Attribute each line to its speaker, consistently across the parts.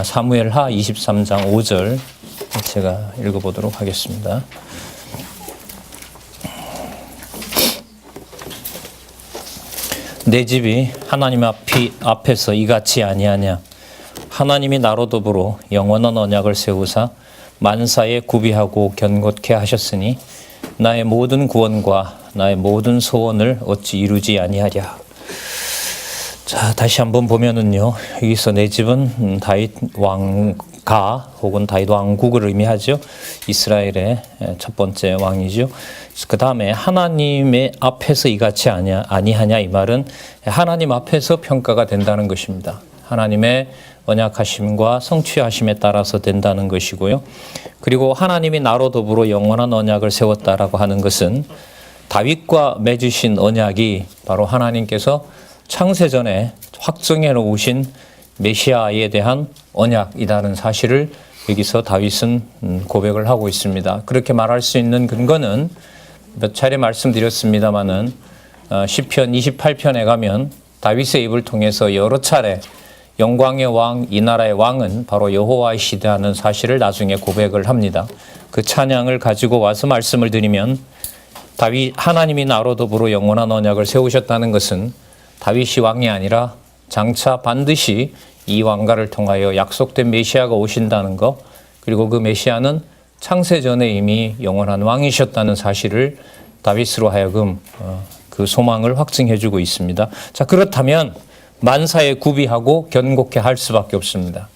Speaker 1: 사무엘하 23장 5절 제가 읽어보도록 하겠습니다. 내 집이 하나님 앞에서 이같이 아니하냐. 하나님이 나로 더불어 영원한 언약을 세우사 만사에 구비하고 견고케 하셨으니 나의 모든 구원과 나의 모든 소원을 어찌 이루지 아니하랴. 자, 다시 한번 보면은요, 여기서 내 집은 다윗 왕가 혹은 다윗 왕국을 의미하죠. 이스라엘의 첫 번째 왕이죠. 그 다음에 하나님의 앞에서 이같이 아니하냐, 이 말은 하나님 앞에서 평가가 된다는 것입니다. 하나님의 언약하심과 성취하심에 따라서 된다는 것이고요. 그리고 하나님이 나로 더불어 영원한 언약을 세웠다라고 하는 것은 다윗과 맺으신 언약이 바로 하나님께서 창세전에 확정해 놓으신 메시아에 대한 언약이라는 사실을 여기서 다윗은 고백을 하고 있습니다. 그렇게 말할 수 있는 근거는 몇 차례 말씀드렸습니다마는 시편 28편에 가면 다윗의 입을 통해서 여러 차례 영광의 왕, 이 나라의 왕은 바로 여호와이시다는 사실을 나중에 고백을 합니다. 그 찬양을 가지고 와서 말씀을 드리면 다윗 하나님이 나로 더불어 영원한 언약을 세우셨다는 것은 다윗이 왕이 아니라 장차 반드시 이 왕가를 통하여 약속된 메시아가 오신다는 것, 그리고 그 메시아는 창세전에 이미 영원한 왕이셨다는 사실을 다윗으로 하여금 그 소망을 확증해주고 있습니다. 자, 그렇다면 만사에 구비하고 견고케 할 수밖에 없습니다.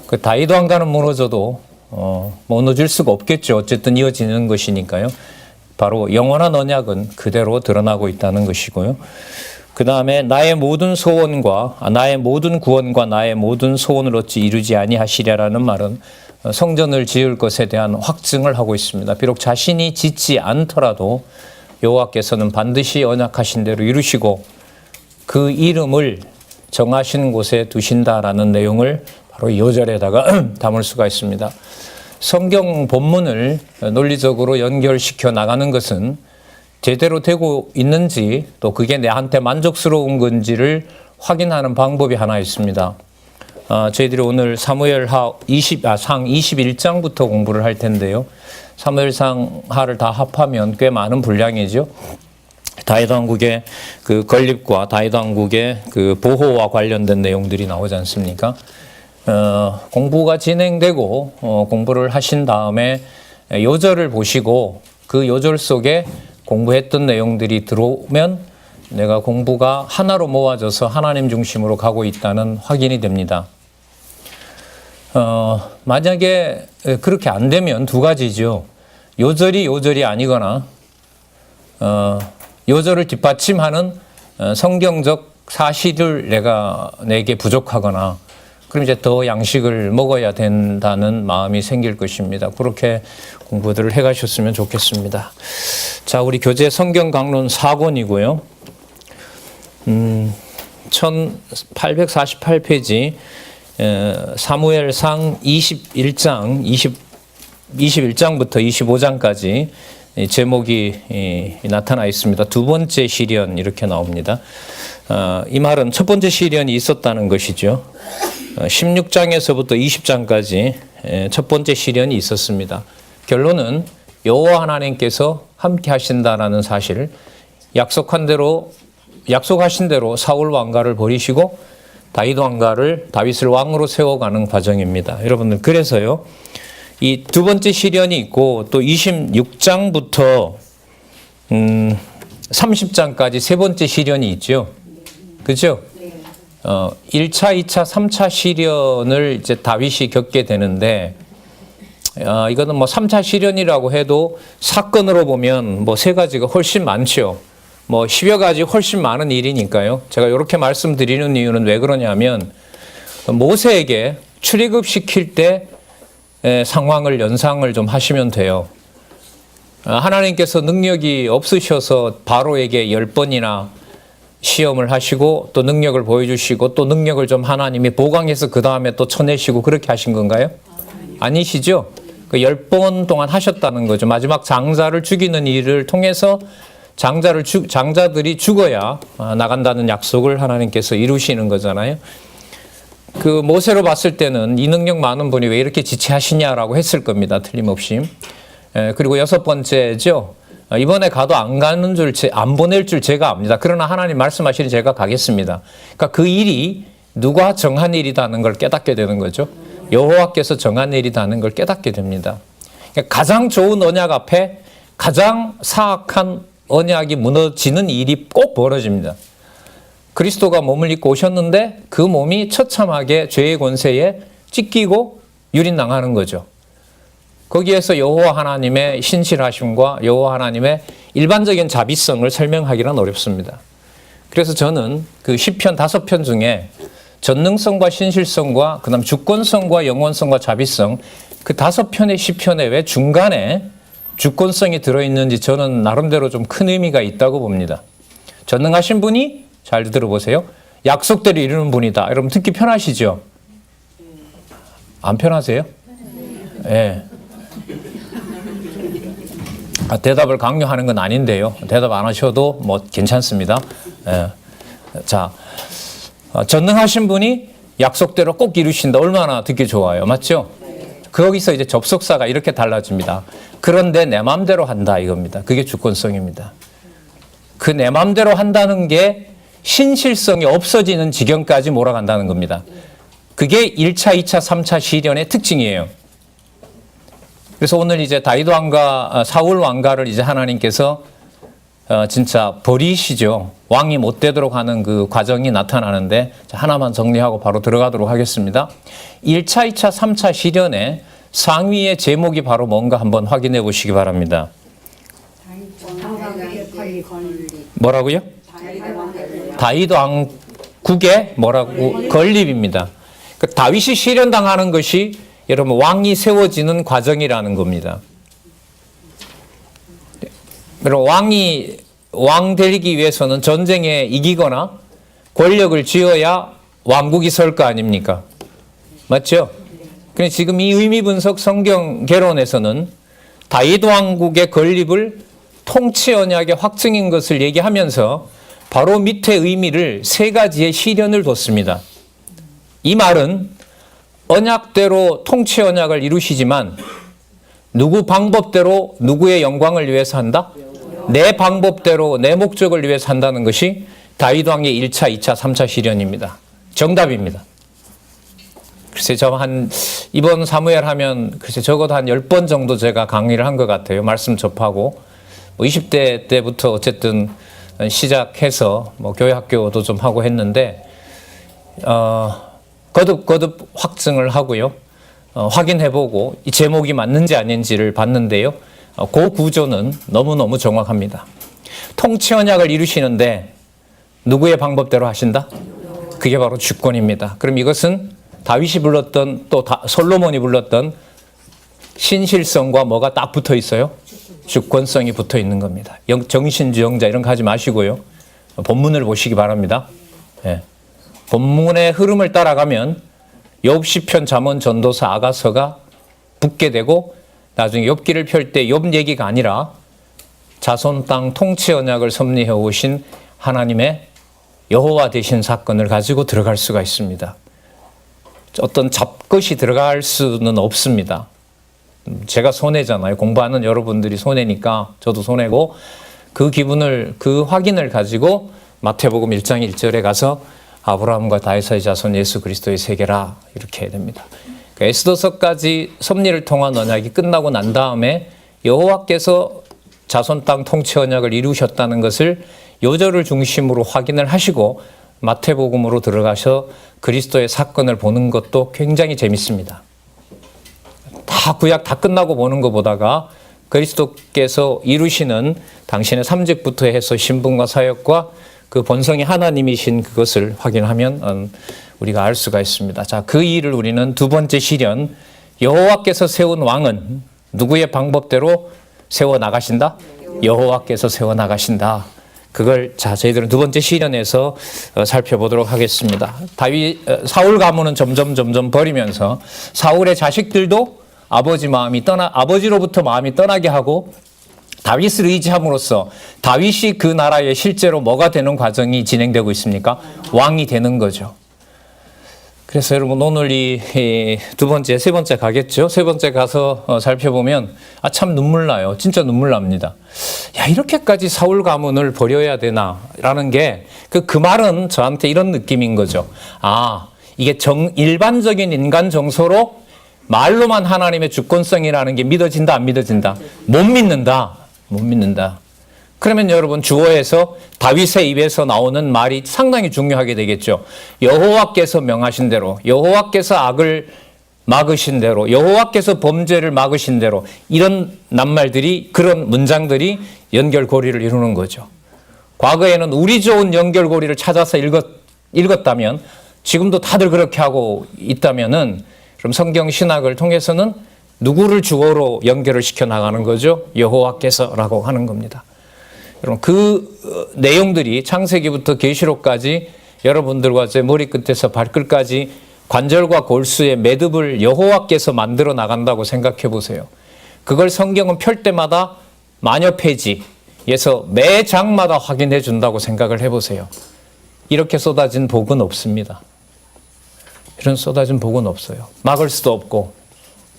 Speaker 1: 그 다윗 왕가는 무너져도 무너질 수가 없겠죠. 어쨌든 이어지는 것이니까요. 바로 영원한 언약은 그대로 드러나고 있다는 것이고요. 그 다음에 나의 모든 소원과 나의 모든 구원과 나의 모든 소원을 어찌 이루지 아니하시랴라는 말은 성전을 지을 것에 대한 확증을 하고 있습니다. 비록 자신이 짓지 않더라도 여호와께서는 반드시 언약하신 대로 이루시고 그 이름을 정하신 곳에 두신다라는 내용을 바로 이 5절에다가 담을 수가 있습니다. 성경 본문을 논리적으로 연결시켜 나가는 것은 제대로 되고 있는지 또 그게 내한테 만족스러운 건지를 확인하는 방법이 하나 있습니다. 저희들이 오늘 사무엘하 상 21장부터 공부를 할 텐데요. 사무엘상하를 다 합하면 꽤 많은 분량이죠. 다윗 왕국의 그 건립과 다윗 왕국의 그 보호와 관련된 내용들이 나오지 않습니까? 공부가 진행되고 공부를 하신 다음에 요절을 보시고 그 요절 속에 공부했던 내용들이 들어오면 내가 공부가 하나로 모아져서 하나님 중심으로 가고 있다는 확인이 됩니다. 만약에 그렇게 안 되면 두 가지죠. 요절이 아니거나 요절을 뒷받침하는 성경적 사실을 내게 부족하거나 그럼 이제 더 양식을 먹어야 된다는 마음이 생길 것입니다. 그렇게 공부들을 해가셨으면 좋겠습니다. 자, 우리 교재 성경 강론 4권이고요. 1848페이지 사무엘상 21장부터 25장까지 제목이 나타나 있습니다. 두 번째 시련 이렇게 나옵니다. 이 말은 첫 번째 시련이 있었다는 것이죠. 16장에서부터 20장까지 첫 번째 시련이 있었습니다. 결론은 여호와 하나님께서 함께 하신다라는 사실, 약속하신 대로 사울 왕가를 버리시고 다윗을 왕으로 세워가는 과정입니다. 여러분들, 그래서요, 이 두 번째 시련이 있고 또 26장부터 30장까지 세 번째 시련이 있죠. 그죠? 1차, 2차, 3차 시련을 이제 다윗이 겪게 되는데, 이거는 뭐 3차 시련이라고 해도 사건으로 보면 뭐 세 가지가 훨씬 많죠. 뭐 10여 가지 훨씬 많은 일이니까요. 제가 이렇게 말씀드리는 이유는 왜 그러냐면, 모세에게 출애굽시킬 때 상황을 연상을 좀 하시면 돼요. 하나님께서 능력이 없으셔서 바로에게 10번이나 시험을 하시고 또 능력을 보여주시고 또 능력을 좀 하나님이 보강해서 그 다음에 또 쳐내시고 그렇게 하신 건가요? 아니시죠? 그 10번 동안 하셨다는 거죠. 마지막 장자를 죽이는 일을 통해서 장자들이 죽어야 나간다는 약속을 하나님께서 이루시는 거잖아요. 그 모세로 봤을 때는 이 능력 많은 분이 왜 이렇게 지체하시냐라고 했을 겁니다. 틀림없이. 그리고 여섯 번째죠. 이번에 가도 안 보낼 줄 제가 압니다. 그러나 하나님 말씀하시니 제가 가겠습니다. 그러니까 그 일이 누가 정한 일이라는 걸 깨닫게 되는 거죠. 여호와께서 정한 일이라는 걸 깨닫게 됩니다. 그러니까 가장 좋은 언약 앞에 가장 사악한 언약이 무너지는 일이 꼭 벌어집니다. 그리스도가 몸을 입고 오셨는데 그 몸이 처참하게 죄의 권세에 찢기고 유린당하는 거죠. 거기에서 여호와 하나님의 신실하심과 여호와 하나님의 일반적인 자비성을 설명하기는 어렵습니다. 그래서 저는 그 시편 5편 중에 전능성과 신실성과 그다음 주권성과 영원성과 자비성 그 5편의 시편에 왜 중간에 주권성이 들어있는지 저는 나름대로 좀 큰 의미가 있다고 봅니다. 전능하신 분이 잘 들어보세요. 약속대로 이루는 분이다. 여러분 듣기 편하시죠? 안 편하세요? 예. 대답을 강요하는 건 아닌데요. 대답 안 하셔도 뭐 괜찮습니다. 예. 자, 전능하신 분이 약속대로 꼭 이루신다. 얼마나 듣기 좋아요. 맞죠? 거기서 이제 접속사가 이렇게 달라집니다. 그런데 내 마음대로 한다 이겁니다. 그게 주권성입니다. 그 내 마음대로 한다는 게 신실성이 없어지는 지경까지 몰아간다는 겁니다. 그게 1차, 2차, 3차 시련의 특징이에요. 그래서 오늘 이제 다윗 왕가, 사울 왕가를 이제 하나님께서 진짜 버리시죠. 왕이 못 되도록 하는 그 과정이 나타나는데 하나만 정리하고 바로 들어가도록 하겠습니다. 1차, 2차, 3차 시련의 상위의 제목이 바로 뭔가 한번 확인해 보시기 바랍니다. 뭐라고요? 다윗 왕국의 뭐라고? 건립입니다. 그 다윗이 실현당하는 것이 여러분 왕이 세워지는 과정이라는 겁니다. 그리고 왕 되기 위해서는 전쟁에 이기거나 권력을 쥐어야 왕국이 설 거 아닙니까? 맞죠? 그런데 지금 이 의미 분석 성경 개론에서는 다윗 왕국의 건립을 통치 언약의 확증인 것을 얘기하면서 바로 밑에 의미를 3가지의 시련을 뒀습니다. 이 말은 언약대로 통치 언약을 이루시지만 누구 방법대로 누구의 영광을 위해서 한다? 내 방법대로 내 목적을 위해서 한다는 것이 다윗 왕의 1차, 2차, 3차 시련입니다. 정답입니다. 글쎄 이번 사무엘 하면 글쎄 적어도 한 10번 정도 제가 강의를 한 것 같아요. 말씀 접하고 20대 때부터 어쨌든 시작해서 교회 학교도 좀 하고 했는데 거듭 확증을 하고요. 확인해보고 이 제목이 맞는지 아닌지를 봤는데요. 그 구조는 너무너무 정확합니다. 통치 언약을 이루시는데 누구의 방법대로 하신다? 그게 바로 주권입니다. 그럼 이것은 다윗이 불렀던 또 솔로몬이 불렀던 신실성과 뭐가 딱 붙어 있어요? 주권성이 붙어 있는 겁니다. 정신주영자 이런 거 하지 마시고요. 본문을 보시기 바랍니다. 예. 본문의 흐름을 따라가면 욥 시편 잠언 전도서 아가서가 붙게 되고 나중에 욥기를 펼 때 욥 얘기가 아니라 자손 땅 통치 언약을 섭리해 오신 하나님의 여호와 되신 사건을 가지고 들어갈 수가 있습니다. 어떤 잡것이 들어갈 수는 없습니다. 제가 손해잖아요. 공부하는 여러분들이 손해니까 저도 손해고 그 확인을 가지고 마태복음 1장 1절에 가서 아브라함과 다윗의 자손 예수 그리스도의 세계라 이렇게 해야 됩니다. 그러니까 에스더서까지 섭리를 통한 언약이 끝나고 난 다음에 여호와께서 자손 땅 통치 언약을 이루셨다는 것을 요절을 중심으로 확인을 하시고 마태복음으로 들어가서 그리스도의 사건을 보는 것도 굉장히 재밌습니다. 다 구약 다 끝나고 보는 것보다가 그리스도께서 이루시는 당신의 삼직부터 해서 신분과 사역과 그 본성이 하나님이신 그것을 확인하면 우리가 알 수가 있습니다. 자, 그 일을 우리는 두 번째 시련, 여호와께서 세운 왕은 누구의 방법대로 세워 나가신다? 여호와께서 세워 나가신다. 그걸 저희들은 두 번째 시련에서 살펴보도록 하겠습니다. 사울 가문은 점점 버리면서 사울의 자식들도 아버지로부터 마음이 떠나게 하고 다윗을 의지함으로써 다윗이 그 나라의 실제로 뭐가 되는 과정이 진행되고 있습니까? 왕이 되는 거죠. 그래서 여러분 오늘 이 두 번째, 세 번째 가겠죠? 세 번째 가서 살펴보면 참 눈물 나요. 진짜 눈물 납니다. 야, 이렇게까지 사울 가문을 버려야 되나? 라는 게 그 말은 저한테 이런 느낌인 거죠. 이게 일반적인 인간 정서로 말로만 하나님의 주권성이라는 게 믿어진다, 안 믿어진다? 못 믿는다. 못 믿는다. 그러면 여러분 주어에서 다윗의 입에서 나오는 말이 상당히 중요하게 되겠죠. 여호와께서 명하신 대로, 여호와께서 악을 막으신 대로, 여호와께서 범죄를 막으신 대로, 이런 낱말들이, 그런 문장들이 연결고리를 이루는 거죠. 과거에는 우리 좋은 연결고리를 찾아서 읽었다면, 지금도 다들 그렇게 하고 있다면은, 그럼 성경 신학을 통해서는 누구를 주어로 연결을 시켜 나가는 거죠? 여호와께서라고 하는 겁니다. 여러분, 그 내용들이 창세기부터 계시록까지 여러분들과 제 머리끝에서 발끝까지 관절과 골수의 매듭을 여호와께서 만들어 나간다고 생각해 보세요. 그걸 성경은 펼 때마다 마녀 페이지에서 매 장마다 확인해 준다고 생각을 해 보세요. 이렇게 쏟아진 복은 없습니다. 이런 쏟아진 복은 없어요. 막을 수도 없고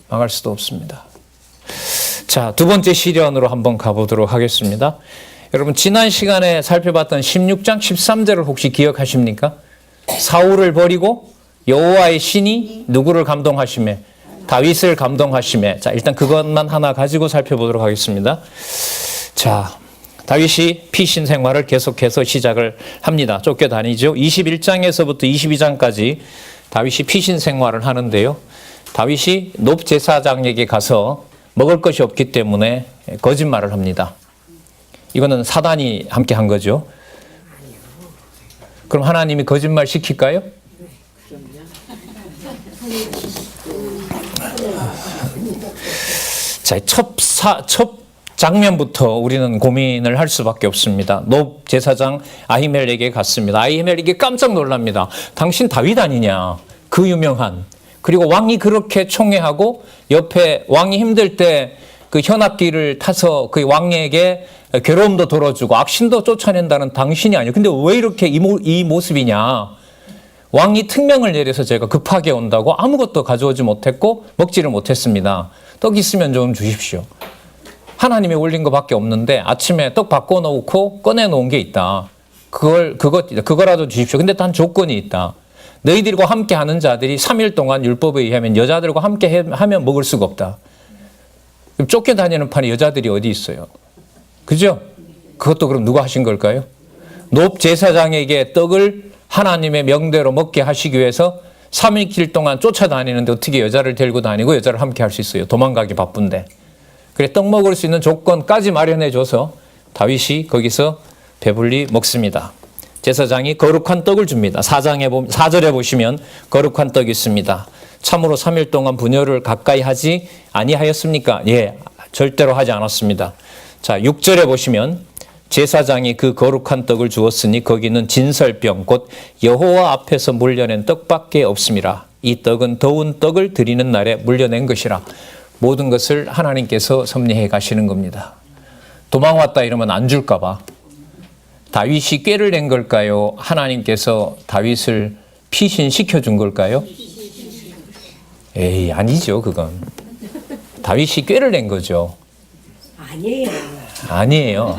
Speaker 1: 막을 수도 없습니다. 자, 두 번째 시련으로 한번 가보도록 하겠습니다. 여러분, 지난 시간에 살펴봤던 16장 13절을 혹시 기억하십니까? 사울을 버리고 여호와의 신이 누구를 감동하시매? 다윗을 감동하시매. 자, 일단 그것만 하나 가지고 살펴보도록 하겠습니다. 자, 다윗이 피신 생활을 계속해서 시작을 합니다. 쫓겨다니죠. 21장에서부터 22장까지 다윗이 피신 생활을 하는데요. 다윗이 높 제사장에게 가서 먹을 것이 없기 때문에 거짓말을 합니다. 이거는 사단이 함께 한 거죠. 그럼 하나님이 거짓말 시킬까요? 자, 첫 장면부터 우리는 고민을 할 수밖에 없습니다. 높 제사장 아히멜에게 갔습니다. 아히멜에게 깜짝 놀랍니다. 당신 다윗 아니냐? 그 유명한. 그리고 왕이 그렇게 총애하고 옆에 왕이 힘들 때 그 현압기를 타서 그 왕에게 괴로움도 덜어주고 악신도 쫓아낸다는 당신이 아니에요. 근데 왜 이렇게 이 모습이냐? 왕이 특명을 내려서 제가 급하게 온다고 아무것도 가져오지 못했고 먹지를 못했습니다. 떡 있으면 좀 주십시오. 하나님이 올린 것밖에 없는데 아침에 떡 바꿔놓고 꺼내놓은 게 있다. 그거라도 주십시오. 근데 단 조건이 있다. 너희들과 함께 하는 자들이 3일 동안 율법에 의하면 여자들과 함께 하면 먹을 수가 없다. 그럼 쫓겨다니는 판에 여자들이 어디 있어요? 그죠? 그것도 그럼 누가 하신 걸까요? 높 제사장에게 떡을 하나님의 명대로 먹게 하시기 위해서 3일 동안 쫓아다니는데 어떻게 여자를 데리고 다니고 여자를 함께 할 수 있어요? 도망가기 바쁜데. 그래, 떡 먹을 수 있는 조건까지 마련해 줘서 다윗이 거기서 배불리 먹습니다. 제사장이 거룩한 떡을 줍니다. 4절에 보시면 거룩한 떡이 있습니다. 참으로 3일 동안 분열을 가까이 하지 아니하였습니까? 예, 절대로 하지 않았습니다. 자, 6절에 보시면 제사장이 그 거룩한 떡을 주었으니 거기는 진설병 곧 여호와 앞에서 물려낸 떡밖에 없음이라. 이 떡은 더운 떡을 드리는 날에 물려낸 것이라. 모든 것을 하나님께서 섭리해 가시는 겁니다. 도망왔다 이러면 안 줄까 봐. 다윗이 꾀를 낸 걸까요? 하나님께서 다윗을 피신시켜 준 걸까요? 에이, 아니죠, 그건. 다윗이 꾀를 낸 거죠. 아니에요.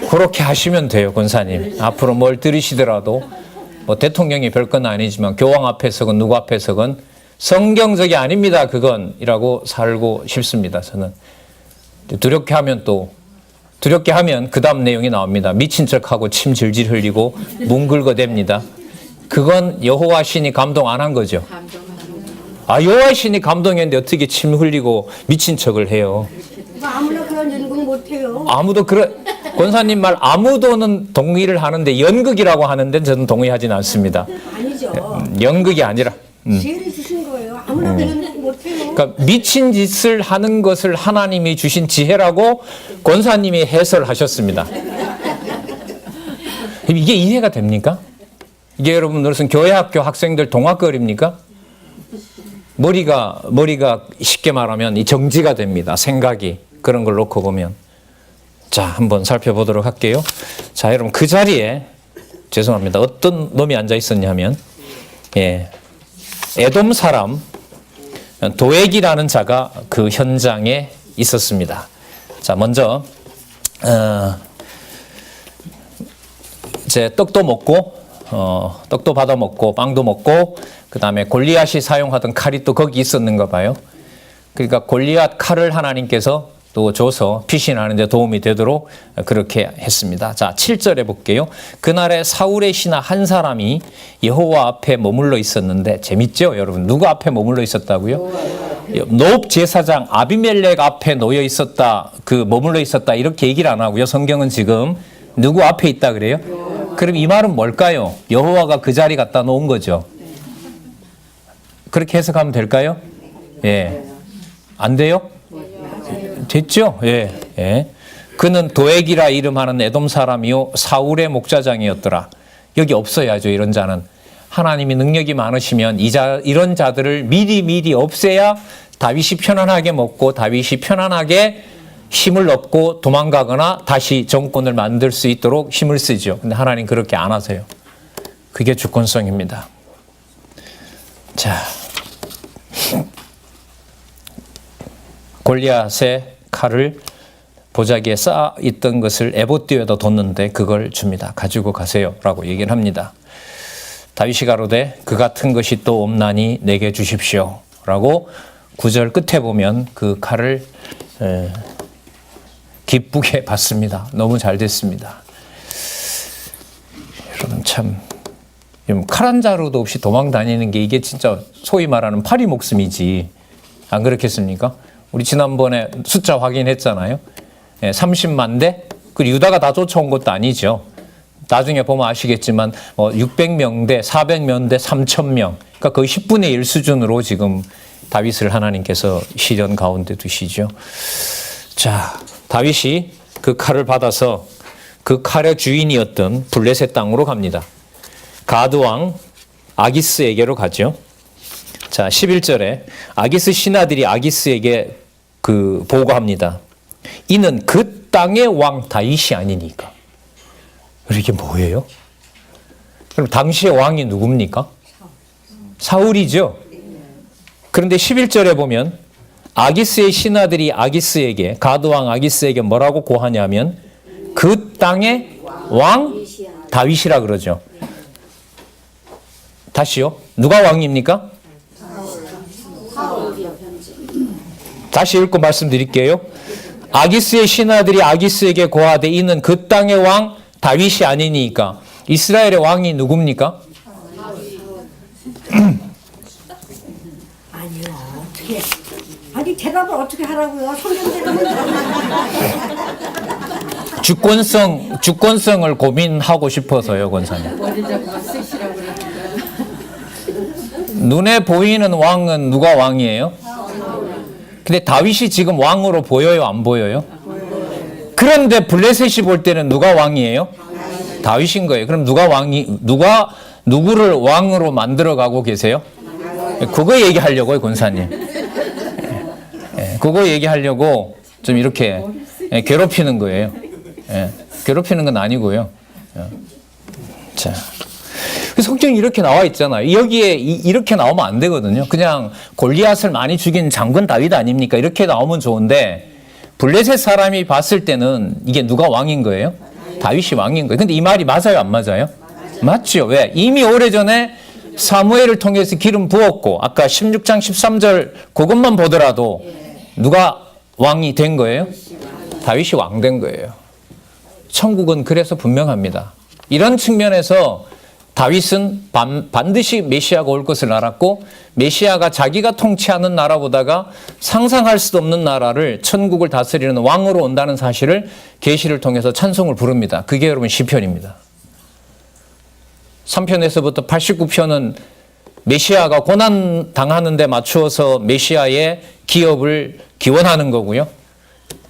Speaker 1: 그렇게 하시면 돼요, 권사님. 앞으로 뭘 들으시더라도 뭐 대통령이 별건 아니지만 교황 앞에서건 누구 앞에서건 성경적이 아닙니다, 그건 이라고 살고 싶습니다. 저는 두렵게 하면 그 다음 내용이 나옵니다. 미친 척하고 침 질질 흘리고 뭉글거댑니다. 그건 여호와 신이 감동 안 한 거죠. 여호와 신이 감동했는데 어떻게 침 흘리고 미친 척을 해요?
Speaker 2: 아무나 그런 연극 못해요.
Speaker 1: 권사님 말 아무도는 동의를 하는데 연극이라고 하는데 저는 동의하지는 않습니다.
Speaker 2: 아니죠.
Speaker 1: 연극이 아니라.
Speaker 2: 지혜를 주신 거예요. 아무나 그런 연극 못해요.
Speaker 1: 그러니까 미친 짓을 하는 것을 하나님이 주신 지혜라고 권사님이 해설하셨습니다. 이게 이해가 됩니까? 이게 여러분 무슨 교회학교 학생들 동화거리입니까? 머리가 쉽게 말하면 이 정지가 됩니다. 생각이 그런 걸 놓고 보면. 자, 한번 살펴보도록 할게요. 자, 여러분 그 자리에 죄송합니다. 어떤 놈이 앉아 있었냐면 에돔 사람 도액이라는 자가 그 현장에 있었습니다. 자, 먼저 이제 떡도 먹고 떡도 받아 먹고 빵도 먹고 그다음에 골리앗이 사용하던 칼이 또 거기 있었는가 봐요. 그러니까 골리앗 칼을 하나님께서 또 줘서 피신하는 데 도움이 되도록 그렇게 했습니다. 자, 7절에 볼게요. 그날에 사울의 신하 한 사람이 여호와 앞에 머물러 있었는데, 재밌죠, 여러분? 누구 앞에 머물러 있었다고요? 노업 제사장 아비멜렉 앞에 놓여 있었다, 머물러 있었다, 이렇게 얘기를 안 하고요. 성경은 지금 누구 앞에 있다 그래요? 그럼 이 말은 뭘까요? 여호와가 그 자리 갖다 놓은 거죠. 그렇게 해석하면 될까요? 예. 안 돼요? 됐죠? 예. 예. 그는 도액이라 이름하는 에돔 사람이요 사울의 목자장이었더라. 여기 없어야죠, 이런 자는. 하나님이 능력이 많으시면 이런 자들을 미리 없애야 다윗이 편안하게 먹고 다윗이 편안하게 힘을 얻고 도망가거나 다시 정권을 만들 수 있도록 힘을 쓰죠. 근데 하나님 그렇게 안 하세요. 그게 주권성입니다. 자, 골리앗의 칼을 보자기에 쌓아 있던 것을 에봇뒤에다 뒀는데 그걸 줍니다. 가지고 가세요 라고 얘기를 합니다. 다윗이 가로되 그 같은 것이 또 없나니 내게 주십시오 라고 9절 끝에 보면 그 칼을 기쁘게 받습니다. 너무 잘 됐습니다. 여러분 참 칼 한 자루도 없이 도망 다니는 게 이게 진짜 소위 말하는 파리 목숨이지, 안 그렇겠습니까? 우리 지난번에 숫자 확인했잖아요. 30만 대? 그 유다가 다 쫓아온 것도 아니죠. 나중에 보면 아시겠지만 600명대, 400명대, 3,000명. 그러니까 거의 10분의 1 수준으로 지금 다윗을 하나님께서 시련 가운데 두시죠. 자, 다윗이 그 칼을 받아서 그 칼의 주인이었던 블레셋 땅으로 갑니다. 가드 왕 아기스에게로 가죠. 자, 11절에 아기스 신하들이 아기스에게 보고합니다. 이는 그 땅의 왕 다윗이 아니니까. 이게 뭐예요? 그럼 당시의 왕이 누굽니까? 사울이죠. 그런데 11절에 보면 아기스의 신하들이 아기스에게, 가드 왕 아기스에게 뭐라고 고하냐면 그 땅의 왕 다윗이라 그러죠. 다시요. 누가 왕입니까? 다시 읽고 말씀드릴게요. 아기스의 신하들이 아기스에게 고하되 이는 그 땅의 왕 다윗이 아니니까. 이스라엘의 왕이 누굽니까?
Speaker 2: 아니요, 어떻게? 아니 대답을 어떻게 하라고요? 성경대로
Speaker 1: 주권성을 고민하고 싶어서요, 권사님. 눈에 보이는 왕은 누가 왕이에요? 근데 다윗이 지금 왕으로 보여요, 안 보여요? 그런데 블레셋이 볼 때는 누가 왕이에요? 다윗인 거예요. 그럼 누구를 왕으로 만들어 가고 계세요? 그거 얘기하려고요, 권사님. 그거 얘기하려고 좀 이렇게 괴롭히는 거예요. 괴롭히는 건 아니고요. 자, 성경이 이렇게 나와 있잖아요. 여기에 이렇게 나오면 안 되거든요. 그냥 골리앗을 많이 죽인 장군 다윗 아닙니까? 이렇게 나오면 좋은데 블레셋 사람이 봤을 때는 이게 누가 왕인 거예요? 다윗이 왕인 거예요. 근데 이 말이 맞아요, 안 맞아요? 맞죠. 왜? 이미 오래전에 사무엘을 통해서 기름 부었고 아까 16장 13절 그것만 보더라도 누가 왕이 된 거예요? 다윗이 왕 된 거예요. 천국은 그래서 분명합니다. 이런 측면에서 다윗은 반드시 메시아가 올 것을 알았고 메시아가 자기가 통치하는 나라보다가 상상할 수도 없는 나라를 천국을 다스리는 왕으로 온다는 사실을 계시를 통해서 찬송을 부릅니다. 그게 여러분 시편입니다. 3편에서부터 89편은 메시아가 고난 당하는 데 맞추어서 메시아의 기업을 기원하는 거고요.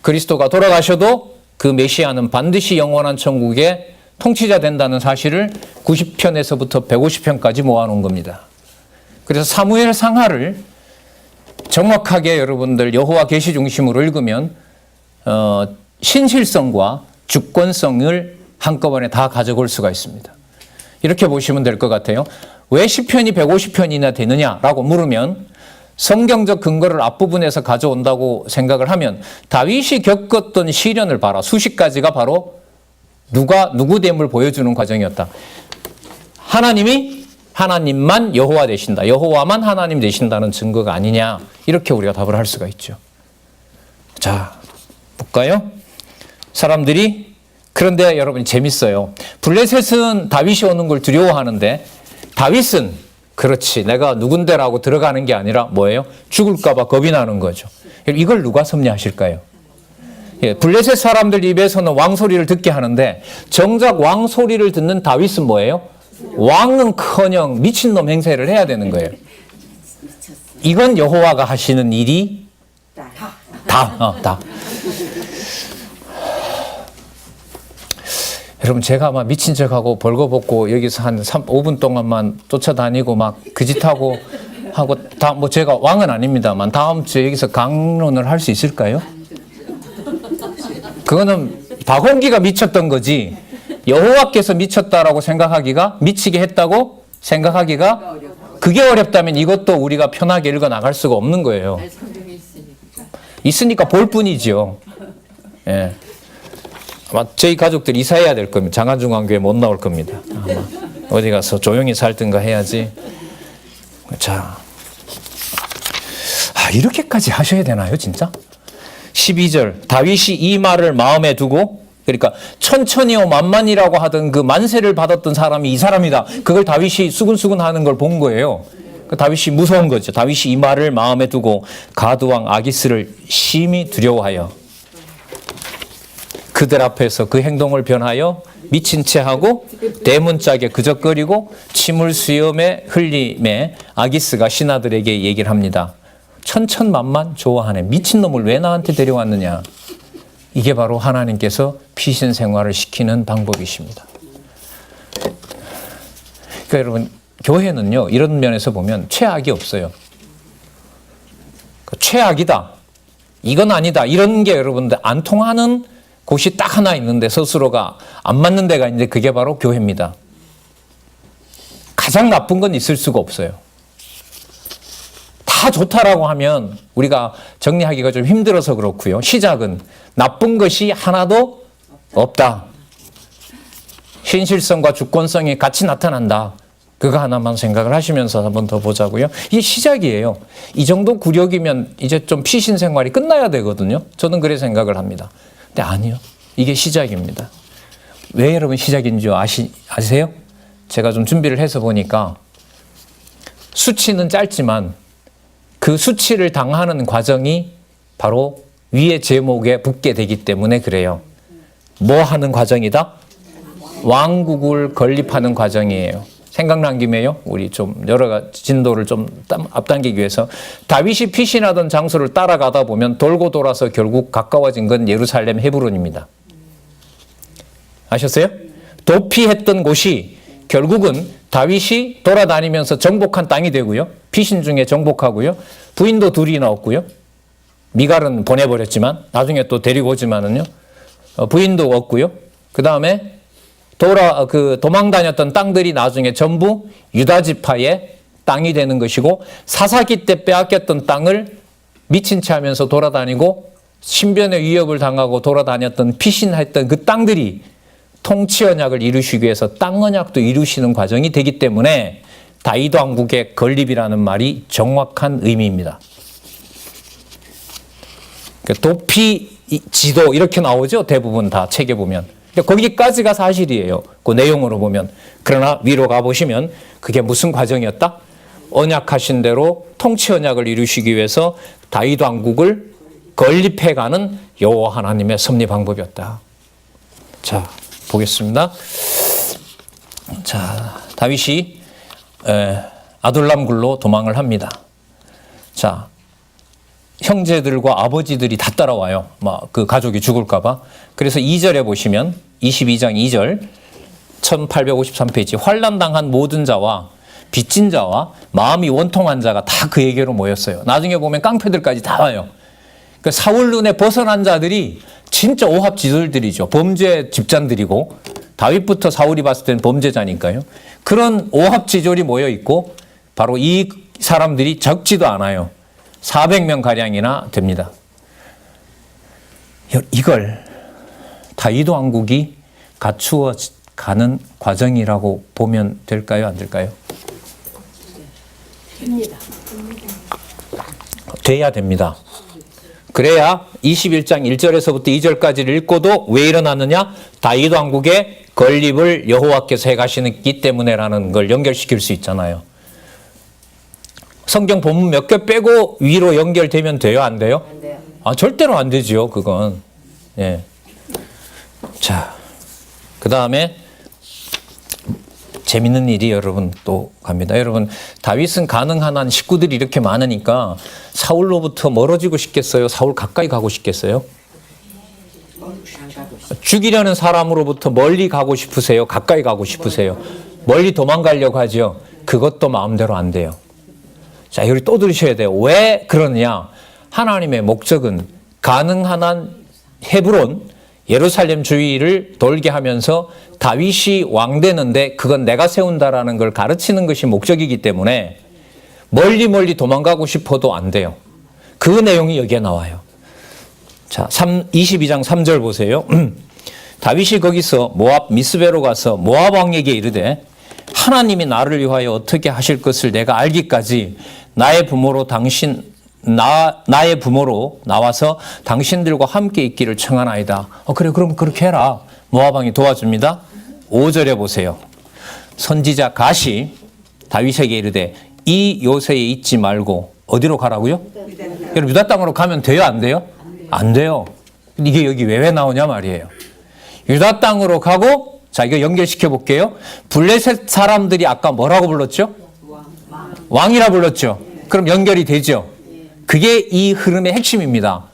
Speaker 1: 그리스도가 돌아가셔도 그 메시아는 반드시 영원한 천국의 통치자 된다는 사실을 90편에서부터 150편까지 모아놓은 겁니다. 그래서 사무엘 상하를 정확하게 여러분들 여호와 계시 중심으로 읽으면 신실성과 주권성을 한꺼번에 다 가져올 수가 있습니다. 이렇게 보시면 될 것 같아요. 왜 시편이 150편이나 되느냐라고 물으면 성경적 근거를 앞부분에서 가져온다고 생각을 하면 다윗이 겪었던 시련을 봐라. 수십 가지가 바로 누구됨을 보여주는 과정이었다. 하나님만 여호와 되신다. 여호와만 하나님 되신다는 증거가 아니냐. 이렇게 우리가 답을 할 수가 있죠. 자, 볼까요? 사람들이 그런데 여러분 재밌어요. 블레셋은 다윗이 오는 걸 두려워하는데 다윗은 그렇지 내가 누군데라고 들어가는 게 아니라 뭐예요? 죽을까 봐 겁이 나는 거죠. 이걸 누가 섭리하실까요? 예, 블레셋 사람들 입에서는 왕 소리를 듣게 하는데 정작 왕 소리를 듣는 다윗은 뭐예요? 왕은커녕 미친놈 행세를 해야 되는 거예요. 이건 여호와가 하시는 일이 다. 여러분 제가 막 미친 척하고 벌거벗고 여기서 한 5분 동안만 쫓아다니고 막 그 짓하고 하고 다 뭐 제가 왕은 아닙니다만 다음 주에 여기서 강론을 할 수 있을까요? 그거는 박홍기가 미쳤던 거지 여호와께서 미쳤다라고 생각하기가 미치게 했다고 생각하기가 그게 어렵다면 이것도 우리가 편하게 읽어 나갈 수가 없는 거예요. 있으니까 볼 뿐이지요. 예. 아마 저희 가족들 이사해야 될 겁니다. 장안중앙교회 못 나올 겁니다. 아마 어디 가서 조용히 살든가 해야지. 자, 이렇게까지 하셔야 되나요, 진짜? 12절 다윗이 이 말을 마음에 두고 그러니까 천천히요 만만이라고 하던 그 만세를 받았던 사람이 이 사람이다. 그걸 다윗이 수근수근 하는 걸 본 거예요. 그 다윗이 무서운 거죠. 다윗이 이 말을 마음에 두고 가드왕 아기스를 심히 두려워하여 그들 앞에서 그 행동을 변하여 미친 채 하고 대문짝에 그적거리고 침을 수염에 흘림에 아기스가 신하들에게 얘기를 합니다. 천천만만 좋아하네. 미친놈을 왜 나한테 데려왔느냐. 이게 바로 하나님께서 피신 생활을 시키는 방법이십니다. 그러니까 여러분 교회는요 이런 면에서 보면 최악이 없어요. 최악이다. 이건 아니다. 이런 게 여러분들 안 통하는 곳이 딱 하나 있는데 스스로가 안 맞는 데가 있는데 그게 바로 교회입니다. 가장 나쁜 건 있을 수가 없어요. 다 좋다라고 하면 우리가 정리하기가 좀 힘들어서 그렇고요. 시작은 나쁜 것이 하나도 없다. 신실성과 주권성이 같이 나타난다. 그거 하나만 생각을 하시면서 한번 더 보자고요. 이게 시작이에요. 이 정도 구력이면 이제 좀 피신 생활이 끝나야 되거든요. 저는 그렇게 생각을 합니다. 근데 아니요. 이게 시작입니다. 왜 여러분 시작인 줄 아세요? 제가 좀 준비를 해서 보니까 수치는 짧지만 그 수치를 당하는 과정이 바로 위의 제목에 붙게 되기 때문에 그래요. 뭐 하는 과정이다? 왕국을 건립하는 과정이에요. 생각난 김에요. 우리 좀 여러 가지 진도를 좀 앞당기기 위해서 다윗이 피신하던 장소를 따라가다 보면 돌고 돌아서 결국 가까워진 건 예루살렘 헤브론입니다. 아셨어요? 도피했던 곳이 결국은 다윗이 돌아다니면서 정복한 땅이 되고요. 피신 중에 정복하고요. 부인도 둘이 나왔고요. 미갈은 보내버렸지만 나중에 또 데리고 오지만은요. 부인도 없고요. 그 다음에 도망 다녔던 땅들이 나중에 전부 유다 지파의 땅이 되는 것이고 사사기 때 빼앗겼던 땅을 미친 채 하면서 돌아다니고 신변의 위협을 당하고 돌아다녔던 피신했던 그 땅들이 통치 언약을 이루시기 위해서 땅 언약도 이루시는 과정이 되기 때문에 다윗 왕국의 건립이라는 말이 정확한 의미입니다. 도피 지도 이렇게 나오죠. 대부분 다 책에 보면. 거기까지가 사실이에요. 그 내용으로 보면. 그러나 위로 가보시면 그게 무슨 과정이었다? 언약하신 대로 통치 언약을 이루시기 위해서 다윗 왕국을 건립해가는 여호와 하나님의 섭리 방법이었다. 자, 보겠습니다. 자, 다윗이 아둘람 굴로 도망을 합니다. 자, 형제들과 아버지들이 다 따라와요. 막 그 가족이 죽을까봐. 그래서 2절에 보시면 22장 2절 1853페이지 환난당한 모든 자와 빚진 자와 마음이 원통한 자가 다 그에게로 모였어요. 나중에 보면 깡패들까지 다 와요. 그 사울 눈에 벗어난 자들이 진짜 오합지졸들이죠. 범죄 집단들이고 다윗부터 사울이 봤을 때는 범죄자니까요. 그런 오합지졸이 모여 있고 바로 이 사람들이 적지도 않아요. 400명 가량이나 됩니다. 이걸 다윗 왕국이 갖추어 가는 과정이라고 보면 될까요? 안 될까요?
Speaker 2: 됩니다.
Speaker 1: 돼야 됩니다. 그래야 21장 1절에서부터 2절까지를 읽고도 왜 일어났느냐? 다윗 왕국의 건립을 여호와께서 해가시기 때문에라는 걸 연결시킬 수 있잖아요. 성경 본문 몇 개 빼고 위로 연결되면 돼요? 안 돼요?
Speaker 2: 안 돼요.
Speaker 1: 절대로 안 되죠, 그건. 예. 자, 그 다음에 재밌는 일이 여러분 또 갑니다. 여러분, 다윗은 가능한 한 식구들이 이렇게 많으니까 사울로부터 멀어지고 싶겠어요? 사울 가까이 가고 싶겠어요? 죽이려는 사람으로부터 멀리 가고 싶으세요? 가까이 가고 싶으세요? 멀리 도망가려고 하죠. 그것도 마음대로 안 돼요. 자, 여기 또 들으셔야 돼요. 왜 그러느냐? 하나님의 목적은 가능한 한 헤브론, 예루살렘 주위를 돌게 하면서 다윗이 왕 되는데 그건 내가 세운다라는 걸 가르치는 것이 목적이기 때문에 멀리 도망가고 싶어도 안 돼요. 그 내용이 여기에 나와요. 자, 22장 3절 보세요. 다윗이 거기서 모압 미스베로 가서 모압 왕에게 이르되 하나님이 나를 위하여 어떻게 하실 것을 내가 알기까지 나의 부모로 나와서 당신들과 함께 있기를 청하나이다. 그래, 그럼 그렇게 해라. 모압 왕이 도와줍니다. 5절에 보세요. 선지자 갓이 다윗에게 이르되 이 요새에 있지 말고 어디로 가라고요? 여러분, 유다 땅으로 가면 돼요? 안 돼요? 안 돼요. 이게 여기 왜 나오냐 말이에요. 유다 땅으로 가고, 자, 이거 연결시켜 볼게요. 블레셋 사람들이 아까 뭐라고 불렀죠? 왕이라 불렀죠. 그럼 연결이 되죠. 그게 이 흐름의 핵심입니다.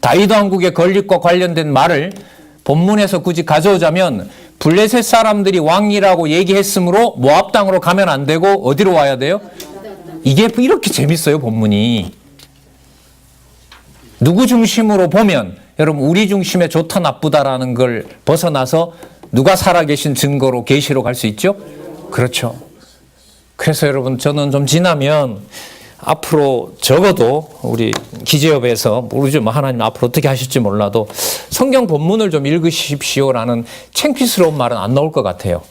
Speaker 1: 다윗 왕국의 건립과 관련된 말을 본문에서 굳이 가져오자면 블레셋 사람들이 왕이라고 얘기했으므로 모압 땅으로 가면 안 되고 어디로 와야 돼요? 이게 이렇게 재밌어요, 본문이. 누구 중심으로 보면 여러분, 우리 중심에 좋다 나쁘다라는 걸 벗어나서 누가 살아계신 증거로 계시로 갈 수 있죠? 그렇죠. 그래서 여러분, 저는 좀 지나면 앞으로 적어도 우리 기재협에서 모르죠. 뭐 하나님 앞으로 어떻게 하실지 몰라도 성경 본문을 좀 읽으십시오라는 창피스러운 말은 안 나올 것 같아요.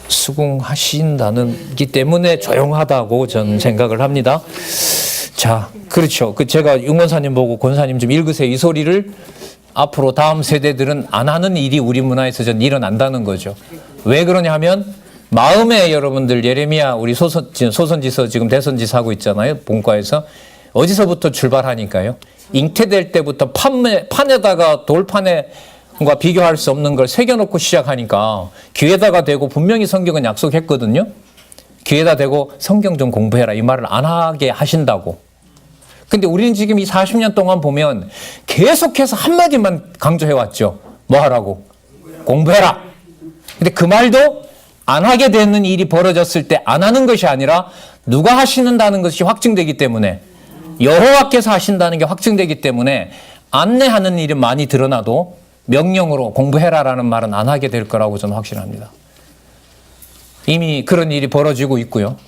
Speaker 1: 수긍하신다는기 때문에 조용하다고 저는 생각을 합니다. 자, 그렇죠. 제가 윤권사님 보고 권사님 좀 읽으세요. 이 소리를 앞으로 다음 세대들은 안 하는 일이 우리 문화에서 전 일어난다는 거죠. 왜 그러냐 하면 마음에 여러분들 예레미야 우리 소선지서 지금 대선지서 하고 있잖아요. 본과에서. 어디서부터 출발하니까요. 잉태될 때부터 판에다가 돌판과 비교할 수 없는 걸 새겨놓고 시작하니까 귀에다가 대고 분명히 성경은 약속했거든요. 귀에다 대고 성경 좀 공부해라 이 말을 안 하게 하신다고. 근데 우리는 지금 이 40년 동안 보면 계속해서 한마디만 강조해왔죠. 뭐 하라고? 공부해라. 근데 그 말도 안 하게 되는 일이 벌어졌을 때 안 하는 것이 아니라 누가 하시는다는 것이 확증되기 때문에 여호와께서 하신다는 게 확증되기 때문에 안내하는 일은 많이 드러나도 명령으로 공부해라라는 말은 안 하게 될 거라고 저는 확신합니다. 이미 그런 일이 벌어지고 있고요.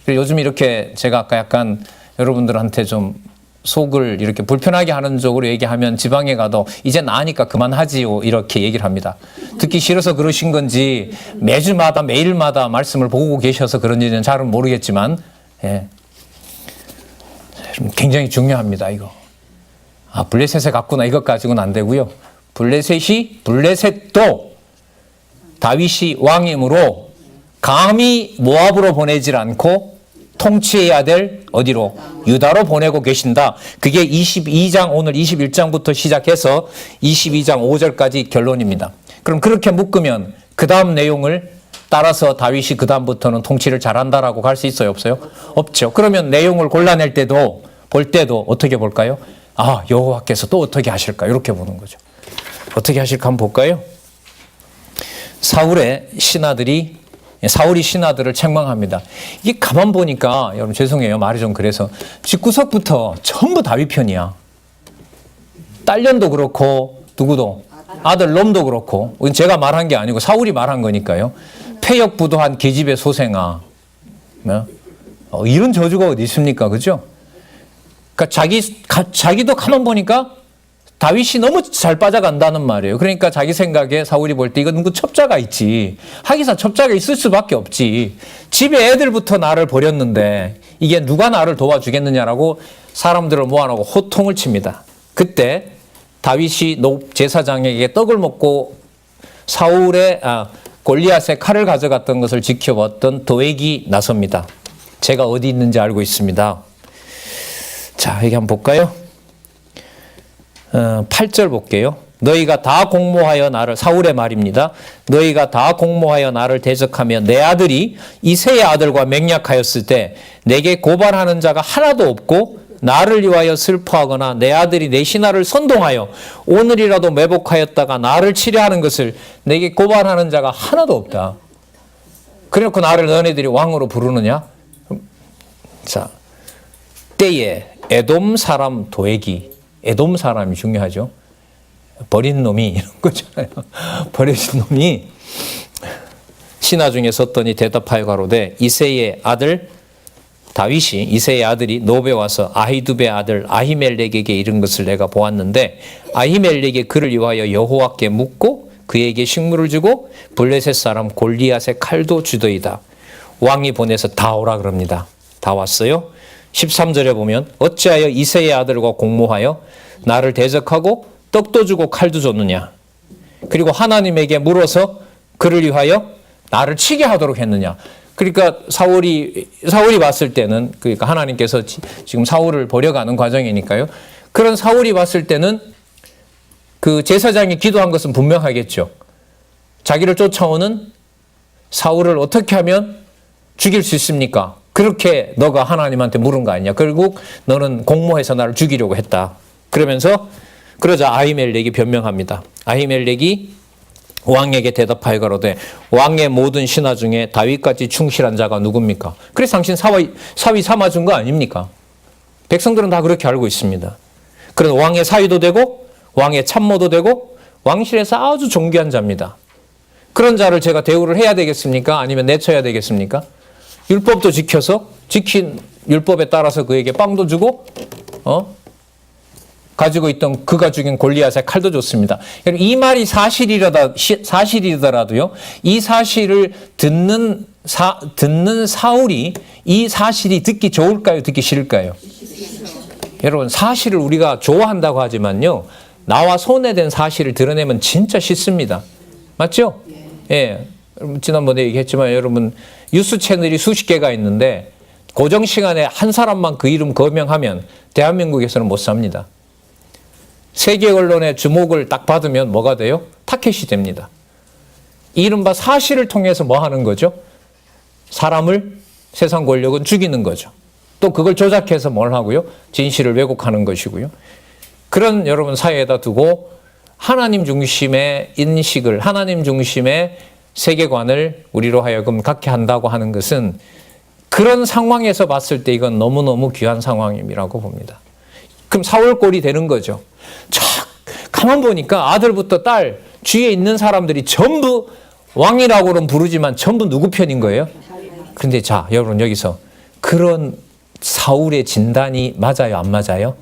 Speaker 1: 요즘 이렇게 제가 아까 약간 여러분들한테 좀 속을 이렇게 불편하게 하는 쪽으로 얘기하면 지방에 가도 이제 나으니까 그만하지요 이렇게 얘기를 합니다. 듣기 싫어서 그러신 건지 매주마다 매일마다 말씀을 보고 계셔서 그런지는 잘은 모르겠지만 굉장히 중요합니다. 이거. 블레셋에 갔구나 이것 가지고는 안 되고요. 블레셋도 다윗이 왕이므로 감히 모압으로 보내질 않고 통치해야 될 어디로? 유다로 보내고 계신다. 그게 22장 오늘 21장부터 시작해서 22장 5절까지 결론입니다. 그럼 그렇게 묶으면 그 다음 내용을 따라서 다윗이 그 다음부터는 통치를 잘한다라고 갈 수 있어요? 없어요? 없죠. 그러면 내용을 골라낼 때도 볼 때도 어떻게 볼까요? 여호와께서 또 어떻게 하실까? 이렇게 보는 거죠. 어떻게 하실까 한번 볼까요? 사울이 신하들을 책망합니다. 이게 가만 보니까 여러분 죄송해요. 말이 좀 그래서 집구석부터 전부 다윗 편이야. 딸년도 그렇고 누구도 아들 놈도 그렇고 이건 제가 말한 게 아니고 사울이 말한 거니까요. 패역부도한 계집의 소생아. 이런 저주가 어디 있습니까? 그죠? 그러니까 자기도 가만 보니까 다윗이 너무 잘 빠져간다는 말이에요. 그러니까 자기 생각에 사울이 볼 때 이건 누구 첩자가 있지. 하기사 첩자가 있을 수밖에 없지. 집에 애들부터 나를 버렸는데 이게 누가 나를 도와주겠느냐라고 사람들을 모아놓고 호통을 칩니다. 그때 다윗이 제사장에게 떡을 먹고 골리앗의 칼을 가져갔던 것을 지켜봤던 도액이 나섭니다. 제가 어디 있는지 알고 있습니다. 자, 여기 한번 볼까요? 8절 볼게요. 너희가 다 공모하여 나를, 사울의 말입니다. 너희가 다 공모하여 나를 대적하며 내 아들이 이새의 아들과 맹약하였을 때 내게 고발하는 자가 하나도 없고 나를 위하여 슬퍼하거나 내 아들이 내 신하를 선동하여 오늘이라도 매복하였다가 나를 치려하는 것을 내게 고발하는 자가 하나도 없다. 그래놓고 나를 너네들이 왕으로 부르느냐? 자, 때에 에돔 사람 도액이, 에돔 사람이 중요하죠. 버린 놈이 이런 거잖아요. 버려진 놈이 신하 중에 섰더니 대답하여 가로되 이새의 아들 다윗이 이새의 아들이 노베 와서 아히두베 아들 아히멜렉에게 이른 것을 내가 보았는데 아히멜렉이 그를 위하여 여호와께 묻고 그에게 식물을 주고 블레셋 사람 골리앗의 칼도 주더이다. 왕이 보내서 다 오라 그럽니다. 다 왔어요. 13절에 보면 어찌하여 이새의 아들과 공모하여 나를 대적하고 떡도 주고 칼도 줬느냐. 그리고 하나님에게 물어서 그를 위하여 나를 치게 하도록 했느냐. 그러니까 사울이 봤을 때는, 그러니까 하나님께서 지금 사울을 버려가는 과정이니까요. 그런 사울이 봤을 때는 그 제사장이 기도한 것은 분명하겠죠. 자기를 쫓아오는 사울을 어떻게 하면 죽일 수 있습니까? 그렇게 너가 하나님한테 물은 거 아니냐. 결국 너는 공모해서 나를 죽이려고 했다. 그러자 아히멜렉이 변명합니다. 아히멜렉이 왕에게 대답하여 가로되 왕의 모든 신하 중에 다윗같이 충실한 자가 누굽니까? 그래서 당신 사위 삼아준 거 아닙니까? 백성들은 다 그렇게 알고 있습니다. 그래서 왕의 사위도 되고 왕의 참모도 되고 왕실에서 아주 존귀한 자입니다. 그런 자를 제가 대우를 해야 되겠습니까? 아니면 내쳐야 되겠습니까? 율법도 지킨 율법에 따라서 그에게 빵도 주고 가지고 있던 그가 죽인 골리앗의 칼도 줬습니다. 이 말이 사실이더라도요. 이 사실을 듣는 사울이 이 사실이 듣기 좋을까요? 듣기 싫을까요? 여러분, 사실을 우리가 좋아한다고 하지만요. 나와 손해된 사실을 드러내면 진짜 싫습니다. 맞죠? 예. 지난번에 얘기했지만 여러분 뉴스 채널이 수십 개가 있는데 고정 시간에 한 사람만 그 이름 거명하면 대한민국에서는 못 삽니다. 세계 언론의 주목을 딱 받으면 뭐가 돼요? 타켓이 됩니다. 이른바 사실을 통해서 뭐 하는 거죠? 사람을, 세상 권력은 죽이는 거죠. 또 그걸 조작해서 뭘 하고요? 진실을 왜곡하는 것이고요. 그런 여러분 사회에다 두고 하나님 중심의 인식을, 하나님 중심의 세계관을 우리로 하여금 갖게 한다고 하는 것은 그런 상황에서 봤을 때 이건 너무너무 귀한 상황이라고 봅니다. 그럼 사울꼴이 되는 거죠. 가만 보니까 아들부터 딸, 주위에 있는 사람들이 전부 왕이라고는 부르지만 전부 누구 편인 거예요? 그런데 자, 여러분 여기서 그런 사울의 진단이 맞아요? 안 맞아요?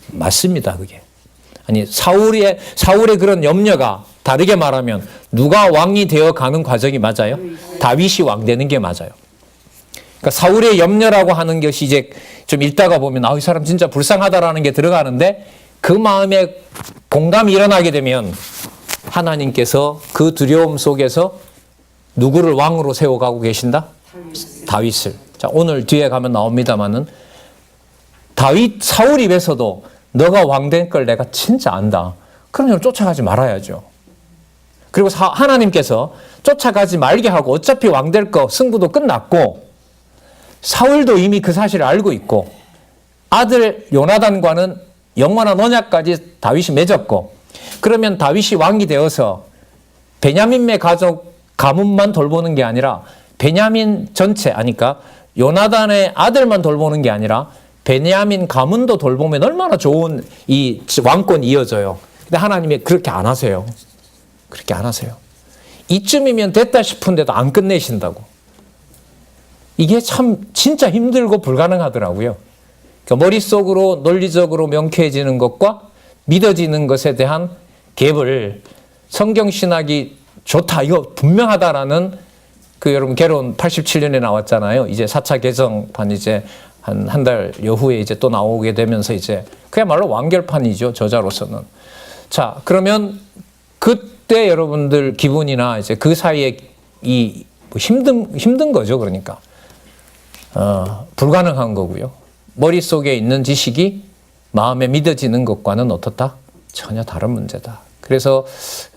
Speaker 1: 맞습니다, 그게. 아니, 사울의 그런 염려가 다르게 말하면 누가 왕이 되어 가는 과정이 맞아요? 다윗이 왕 되는 게 맞아요. 그러니까 사울의 염려라고 하는 것이 이제 좀 읽다가 보면 이 사람 진짜 불쌍하다라는 게 들어가는데 그 마음에 공감이 일어나게 되면 하나님께서 그 두려움 속에서 누구를 왕으로 세워가고 계신다? 다윗을. 자, 오늘 뒤에 가면 나옵니다만은 사울 입에서도 너가 왕 된 걸 내가 진짜 안다. 그러면 쫓아가지 말아야죠. 그리고 하나님께서 쫓아가지 말게 하고 어차피 왕 될 거 승부도 끝났고 사울도 이미 그 사실을 알고 있고 아들 요나단과는 영원한 언약까지 다윗이 맺었고 그러면 다윗이 왕이 되어서 베냐민의 가족 가문만 돌보는 게 아니라 베냐민 전체, 그러니까 요나단의 아들만 돌보는 게 아니라 베냐민 가문도 돌보면 얼마나 좋은 이 왕권이 이어져요. 근데 하나님이 그렇게 안 하세요. 그렇게 안 하세요. 이쯤이면 됐다 싶은데도 안 끝내신다고. 이게 참 진짜 힘들고 불가능하더라고요. 그러니까 머릿속으로 논리적으로 명쾌해지는 것과 믿어지는 것에 대한 갭을 성경신학이 좋다, 이거 분명하다라는 그 여러분 개론 87년에 나왔잖아요. 이제 4차 개정판 이제 한 달 여후에 이제 또 나오게 되면서 이제 그야말로 완결판이죠. 저자로서는. 자, 그러면 그때 여러분들 기분이나 이제 그 사이에 이 뭐 힘든 거죠. 그러니까. 불가능한 거고요. 머릿속에 있는 지식이 마음에 믿어지는 것과는 어떻다? 전혀 다른 문제다. 그래서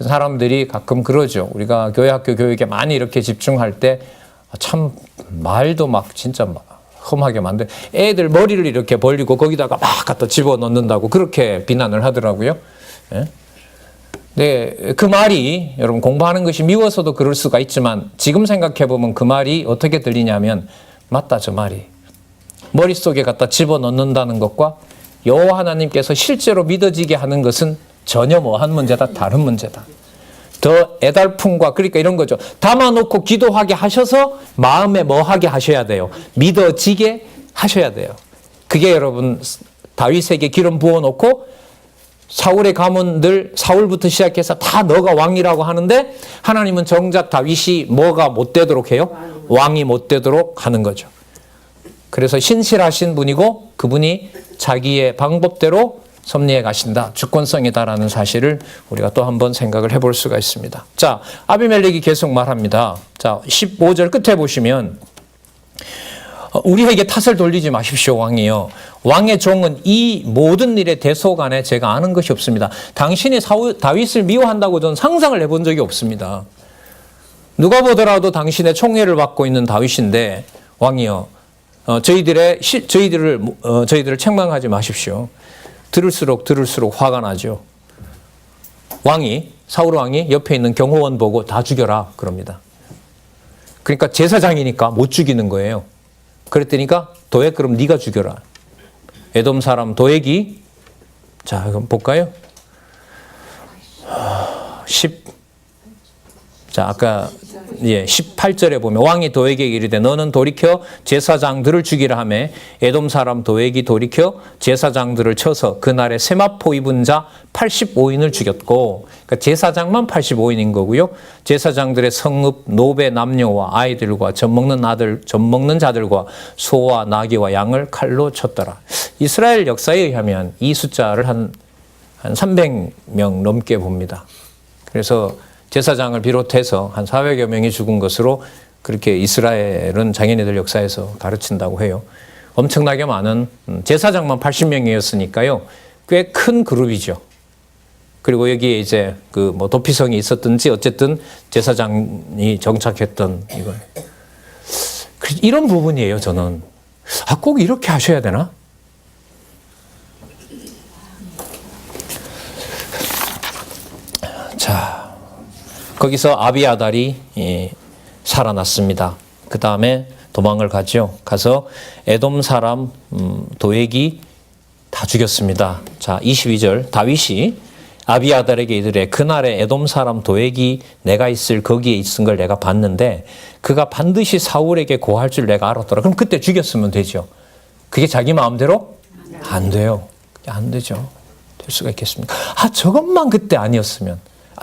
Speaker 1: 사람들이 가끔 그러죠. 우리가 교회 학교 교육에 많이 이렇게 집중할 때 참 말도 막 진짜 험하게 만들, 애들 머리를 이렇게 벌리고 거기다가 막 갖다 집어넣는다고 그렇게 비난을 하더라고요. 예? 네, 그 말이 여러분 공부하는 것이 미워서도 그럴 수가 있지만 지금 생각해 보면 그 말이 어떻게 들리냐면 맞다, 저 말이. 머릿속에 갖다 집어넣는다는 것과 여호와 하나님께서 실제로 믿어지게 하는 것은 전혀 뭐한 문제다, 다른 문제다. 더 애달픔과 그러니까 이런 거죠. 담아놓고 기도하게 하셔서 마음에 뭐 하게 하셔야 돼요. 믿어지게 하셔야 돼요. 그게 여러분 다윗에게 기름 부어놓고 사울의 가문들 사울부터 시작해서 다 너가 왕이라고 하는데 하나님은 정작 다윗이 뭐가 못 되도록 해요? 왕이 못 되도록 하는 거죠. 그래서 신실하신 분이고 그분이 자기의 방법대로 섭리해 가신다. 주권성이다라는 사실을 우리가 또 한번 생각을 해볼 수가 있습니다. 자, 아비멜렉이 계속 말합니다. 자, 15절 끝에 보시면 우리에게 탓을 돌리지 마십시오, 왕이요. 왕의 종은 이 모든 일의 대소간에 제가 아는 것이 없습니다. 당신이 다윗을 미워한다고 저는 상상을 해본 적이 없습니다. 누가 보더라도 당신의 총애를 받고 있는 다윗인데 왕이요. 저희들을 책망하지 마십시오. 들을수록 화가 나죠. 사울 왕이 옆에 있는 경호원 보고 다 죽여라 그럽니다. 그러니까 제사장이니까 못 죽이는 거예요. 그랬더니까 도액 그럼 네가 죽여라. 에돔 사람 도액이 자, 그럼 볼까요? 아까 18절에 보면 왕이 도액에게 이르되 너는 돌이켜 제사장들을 죽이라 하매 에돔 사람 도액이 돌이켜 제사장들을 쳐서 그날에 세마포 입은 자 85인을 죽였고, 그러니까 제사장만 85인인 거고요. 제사장들의 성읍 노베 남녀와 아이들과 젖 먹는 자들과 소와 나귀와 양을 칼로 쳤더라. 이스라엘 역사에 의하면 이 숫자를 한 300명 넘게 봅니다. 그래서 제사장을 비롯해서 한 400여 명이 죽은 것으로 그렇게 이스라엘은 장인애들 역사에서 가르친다고 해요. 엄청나게 많은 제사장만 80명이었으니까요. 꽤 큰 그룹이죠. 그리고 여기에 이제 그 뭐 도피성이 있었든지 어쨌든 제사장이 정착했던 이건 이런 부분이에요. 저는 꼭 이렇게 하셔야 되나? 자. 거기서 아비아달이 살아났습니다. 그 다음에 도망을 가죠. 가서 에돔 사람 도액이 다 죽였습니다. 자, 22절 다윗이 아비아달에게 이르되 그날에 에돔 사람 도액이 내가 있을 거기에 있은 걸 내가 봤는데 그가 반드시 사울에게 고할 줄 내가 알았더라. 그럼 그때 죽였으면 되죠. 그게 자기 마음대로? 안 돼요. 안 되죠. 될 수가 있겠습니까? 저것만 그때 아니었으면,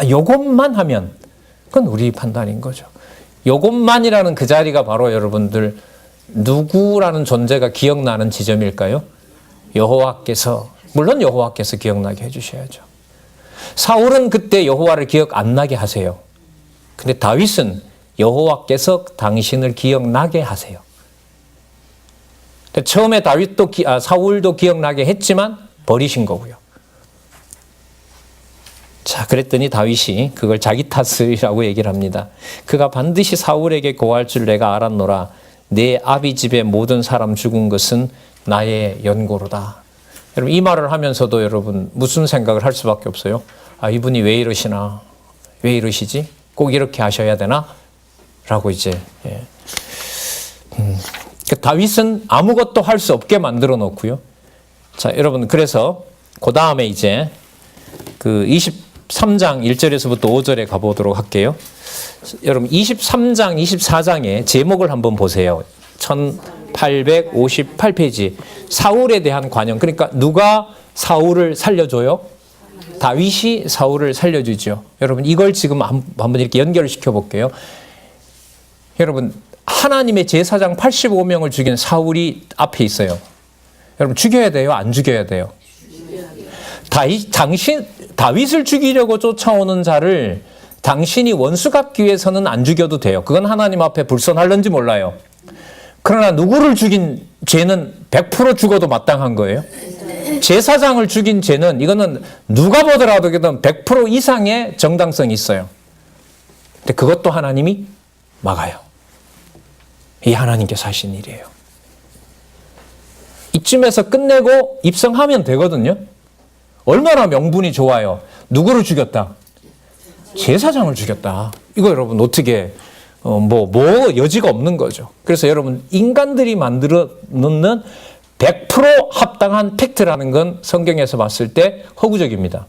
Speaker 1: 요것만 하면 그건 우리 판단인 거죠. 요것만이라는 그 자리가 바로 여러분들 누구라는 존재가 기억나는 지점일까요? 여호와께서, 물론 여호와께서 기억나게 해주셔야죠. 사울은 그때 여호와를 기억 안 나게 하세요. 근데 다윗은 여호와께서 당신을 기억나게 하세요. 처음에 사울도 기억나게 했지만 버리신 거고요. 자, 그랬더니 다윗이 그걸 자기 탓이라고 얘기를 합니다. 그가 반드시 사울에게 고할 줄 내가 알았노라. 내 아비 집의 모든 사람 죽은 것은 나의 연고로다. 여러분 이 말을 하면서도 여러분 무슨 생각을 할 수밖에 없어요? 이분이 왜 이러시나? 왜 이러시지? 꼭 이렇게 하셔야 되나? 라고 이제 다윗은 아무것도 할 수 없게 만들어 놓고요. 자, 여러분, 그래서 그 다음에 이제 그 23장 1절에서부터 5절에 가보도록 할게요. 여러분, 23장, 24장의 제목을 한번 보세요. 1858페이지. 사울에 대한 관용. 그러니까 누가 사울을 살려줘요? 다윗이 사울을 살려주죠. 여러분, 이걸 지금 한번 이렇게 연결을 시켜볼게요. 여러분, 하나님의 제사장 85명을 죽인 사울이 앞에 있어요. 여러분, 죽여야 돼요? 안 죽여야 돼요? 다윗을 죽이려고 쫓아오는 자를 당신이 원수 갚기 위해서는 안 죽여도 돼요. 그건 하나님 앞에 불선할런지 몰라요. 그러나 누구를 죽인 죄는 100% 죽어도 마땅한 거예요. 제사장을 죽인 죄는 이거는 누가 보더라도 100% 이상의 정당성이 있어요. 근데 그것도 하나님이 막아요. 이 하나님께서 하신 일이에요. 이쯤에서 끝내고 입성하면 되거든요. 얼마나 명분이 좋아요. 누구를 죽였다? 제사장을 죽였다. 이거 여러분 어떻게 여지가 없는 거죠. 그래서 여러분, 인간들이 만들어 놓는 100% 합당한 팩트라는 건 성경에서 봤을 때 허구적입니다.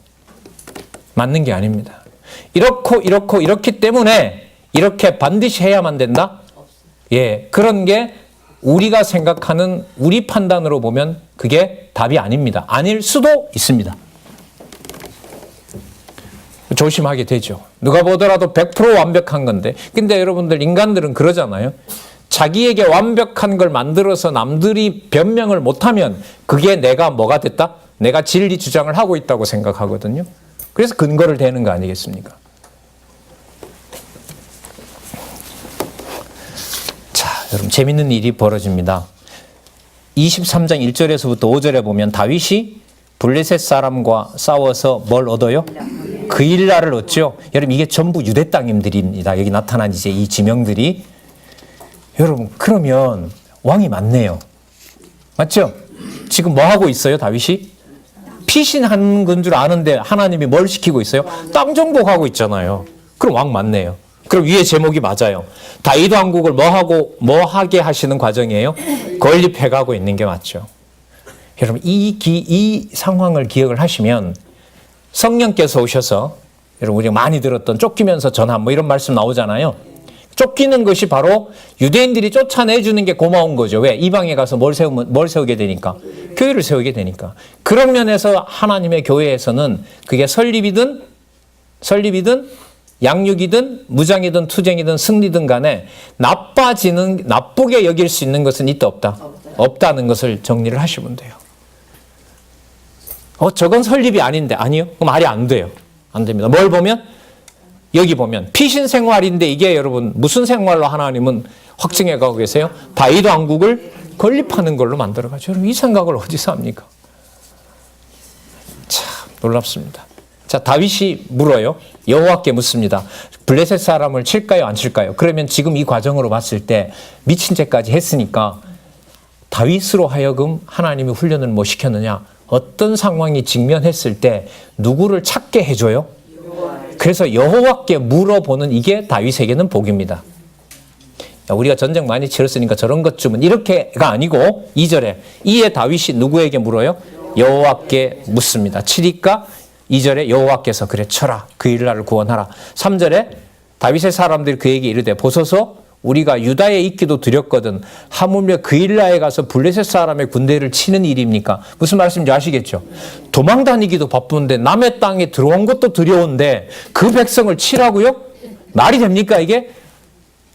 Speaker 1: 맞는 게 아닙니다. 이렇기 때문에 이렇게 반드시 해야만 된다? 예, 그런 게 우리가 생각하는 우리 판단으로 보면 그게 답이 아닙니다. 아닐 수도 있습니다. 조심하게 되죠. 누가 보더라도 100% 완벽한 건데. 근데 여러분들, 인간들은 그러잖아요. 자기에게 완벽한 걸 만들어서 남들이 변명을 못하면 그게 내가 뭐가 됐다? 내가 진리 주장을 하고 있다고 생각하거든요. 그래서 근거를 대는 거 아니겠습니까? 자, 여러분, 재밌는 일이 벌어집니다. 23장 1절에서부터 5절에 보면 다윗이 블레셋 사람과 싸워서 뭘 얻어요? 그일라를 얻죠. 여러분, 이게 전부 유대 땅임들입니다. 여기 나타난 이제 이 지명들이. 여러분, 그러면 왕이 많네요. 맞죠? 지금 뭐 하고 있어요, 다윗이? 피신한 건 줄 아는데 하나님이 뭘 시키고 있어요? 땅 정복하고 있잖아요. 그럼 왕 맞네요. 그럼 위에 제목이 맞아요. 다윗 왕국을 뭐 하게 하시는 과정이에요? 건립해가고 있는 게 맞죠. 여러분, 이 상황을 기억을 하시면 성령께서 오셔서, 여러분, 우리가 많이 들었던 쫓기면서 전함, 뭐 이런 말씀 나오잖아요. 쫓기는 것이 바로 유대인들이 쫓아내주는 게 고마운 거죠. 왜? 이방에 가서 뭘 세우게 되니까? 교회를 세우게 되니까. 그런 면에서 하나님의 교회에서는 그게 설립이든 양육이든 무장이든 투쟁이든 승리든 간에 나쁘게 여길 수 있는 것은 있다 없다? 없다는 것을 정리를 하시면 돼요. 저건 설립이 아닌데. 아니요? 그럼 말이 안 돼요. 안 됩니다. 뭘 보면? 여기 보면 피신 생활인데 이게 여러분 무슨 생활로 하나님은 확증해 가고 계세요? 다윗 왕국을 건립하는 걸로 만들어가죠. 여러분, 이 생각을 어디서 합니까? 참 놀랍습니다. 자, 다윗이 물어요. 여호와께 묻습니다. 블레셋 사람을 칠까요, 안 칠까요? 그러면 지금 이 과정으로 봤을 때 미친 죄까지 했으니까 다윗으로 하여금 하나님이 훈련을 뭐 시켰느냐? 어떤 상황이 직면했을 때 누구를 찾게 해줘요? 그래서 여호와께 물어보는 이게 다윗에게는 복입니다. 우리가 전쟁 많이 치렀으니까 저런 것쯤은 이렇게가 아니고 2절에 이에 다윗이 누구에게 물어요? 여호와께 묻습니다. 치리까? 2절에 여호와께서 그래 쳐라, 그 일날을 구원하라. 3절에 다윗의 사람들이 그에게 이르되 보소서 우리가 유다에 있기도 두렵거든 하물며 그 일라에 가서 블레셋 사람의 군대를 치는 일입니까? 무슨 말씀인지 아시겠죠? 도망 다니기도 바쁜데 남의 땅에 들어온 것도 두려운데 그 백성을 치라고요? 말이 됩니까 이게?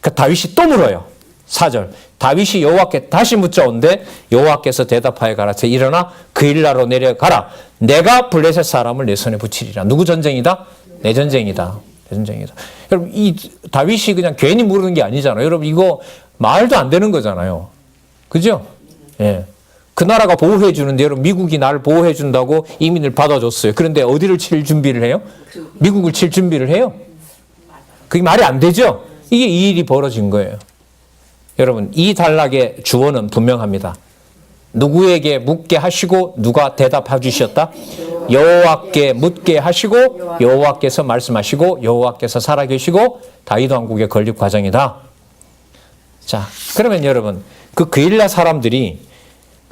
Speaker 1: 다윗이 또 물어요. 4절 다윗이 여호와께 다시 묻자온데 여호와께서 대답하여 가라사 일어나 그 일라로 내려가라. 내가 블레셋 사람을 내 손에 붙이리라. 누구 전쟁이다? 내 전쟁이다. 전쟁이다. 여러분, 이 다윗이 그냥 괜히 물은 게 아니잖아요. 여러분, 이거 말도 안 되는 거잖아요. 그죠? 예. 그 나라가 보호해 주는데, 여러분, 미국이 나를 보호해 준다고 이민을 받아줬어요. 그런데 어디를 칠 준비를 해요? 미국을 칠 준비를 해요? 그게 말이 안 되죠? 이게 이 일이 벌어진 거예요. 여러분, 이 단락의 주어는 분명합니다. 누구에게 묻게 하시고 누가 대답해 주셨다? 여호와께 묻게 하시고 여호와께서 말씀하시고 여호와께서 살아계시고 다윗 왕국의 건립 과정이다. 자, 그러면 여러분 그 그일라 사람들이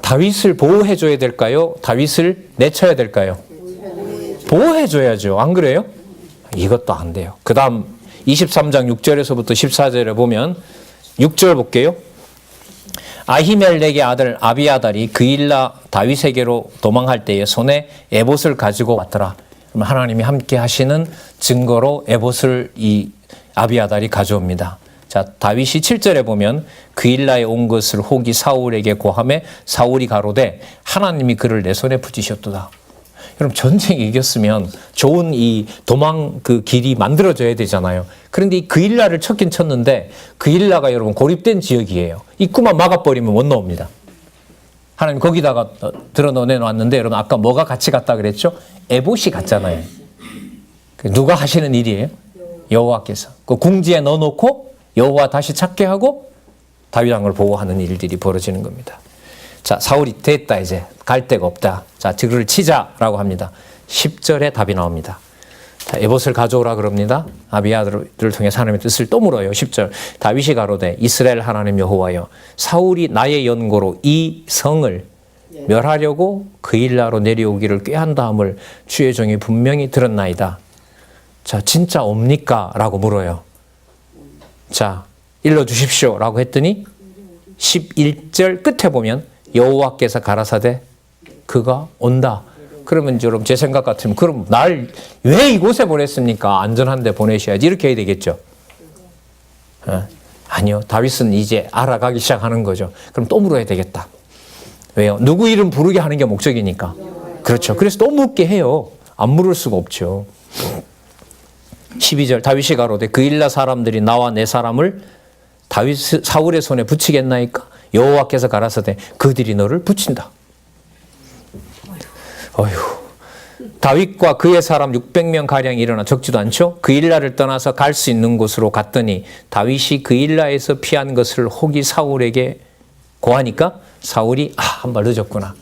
Speaker 1: 다윗을 보호해줘야 될까요? 다윗을 내쳐야 될까요? 보호해줘야죠. 안 그래요? 이것도 안 돼요. 그 다음 23장 6절에서부터 14절에 보면 6절 볼게요. 아히멜렉의 아들 아비아달이 그일라 다윗에게로 도망할 때에 손에 에봇을 가지고 왔더라. 그럼 하나님이 함께 하시는 증거로 에봇을 이 아비아달이 가져옵니다. 자, 다윗이 7절에 보면 그일라에 온 것을 혹이 사울에게 고하매 사울이 가로되 하나님이 그를 내 손에 붙이셨도다. 여러분, 전쟁에 이겼으면 좋은 이 도망 그 길이 만들어져야 되잖아요. 그런데 이 그일라를 쳤긴 쳤는데 그일라가 여러분 고립된 지역이에요. 입구만 막아버리면 못 나옵니다. 하나님 거기다가 드러내놨는데 여러분 아까 뭐가 같이 갔다 그랬죠? 에봇이 갔잖아요. 누가 하시는 일이에요? 여호와께서. 그 궁지에 넣어놓고 여호와 다시 찾게 하고 다윗 왕을 보호하는 일들이 벌어지는 겁니다. 자, 사울이 됐다 이제 갈 데가 없다. 자, 그를 치자라고 합니다. 10절에 답이 나옵니다. 자, 에봇을 가져오라 그럽니다. 아비아들을 통해 하나님의 뜻을 또 물어요. 10절 다윗이 가로되 이스라엘 하나님 여호와여 사울이 나의 연고로 이 성을 멸하려고 그일라로 내려오기를 꾀한다함을 주의 종이 분명히 들었나이다. 자, 진짜 옵니까? 라고 물어요. 자, 일러주십시오 라고 했더니 11절 끝에 보면 여호와께서 가라사대 그가 온다. 그러면 여러분 제 생각 같으면 그럼 날 왜 이곳에 보냈습니까? 안전한 데 보내셔야지 이렇게 해야 되겠죠. 아니요. 다윗은 이제 알아가기 시작하는 거죠. 그럼 또 물어야 되겠다. 왜요? 누구 이름 부르게 하는 게 목적이니까. 그렇죠. 그래서 또 묻게 해요. 안 물을 수가 없죠. 12절 다윗이 가로되 그일라 사람들이 나와 내 사람을 사울의 손에 붙이겠나이까? 여호와께서 가라사대 그들이 너를 붙인다. 어휴. 다윗과 그의 사람 600명 가량이 일어나 적지도 않죠. 그일라를 떠나서 갈 수 있는 곳으로 갔더니 다윗이 그일라에서 피한 것을 혹이 사울에게 고하니까 사울이 한 발 늦었구나.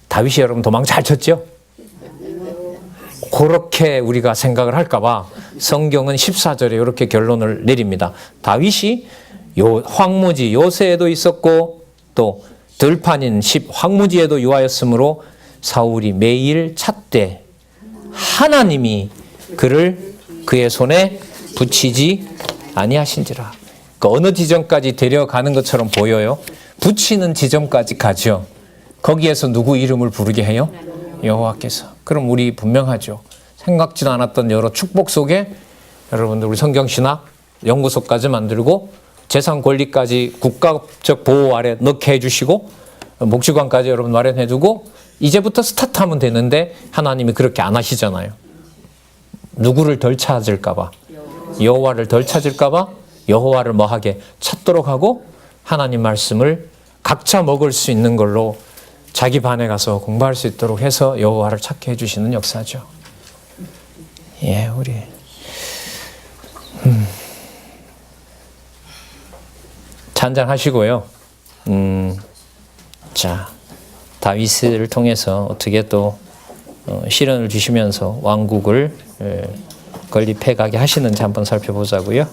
Speaker 1: 다윗이 여러분 도망 잘 쳤죠? 그렇게 우리가 생각을 할까봐 성경은 14절에 이렇게 결론을 내립니다. 다윗이 황무지 요새에도 있었고 또 들판인 황무지에도 유하였으므로 사울이 매일 찾되 하나님이 그를 그의 손에 붙이지 아니하신지라. 그 어느 지점까지 데려가는 것처럼 보여요. 붙이는 지점까지 가죠. 거기에서 누구 이름을 부르게 해요? 여호와께서. 그럼 우리 분명하죠. 생각지도 않았던 여러 축복 속에 여러분들 우리 성경신학 연구소까지 만들고 재산 권리까지 국가적 보호 아래 넣게 해주시고 목주관까지 여러분 마련해두고 이제부터 스타트하면 되는데 하나님이 그렇게 안 하시잖아요. 누구를 덜 찾을까 봐. 여호와를 덜 찾을까 봐 여호와를 뭐하게 찾도록 하고 하나님 말씀을 각자 먹을 수 있는 걸로 자기 반에 가서 공부할 수 있도록 해서 여호와를 찾게 해주시는 역사죠. 예, 우리 한잔 하시고요. 자, 다윗을 통해서 어떻게 또 시련을 주시면서 왕국을 건립해 가게 하시는지 한번 살펴보자고요.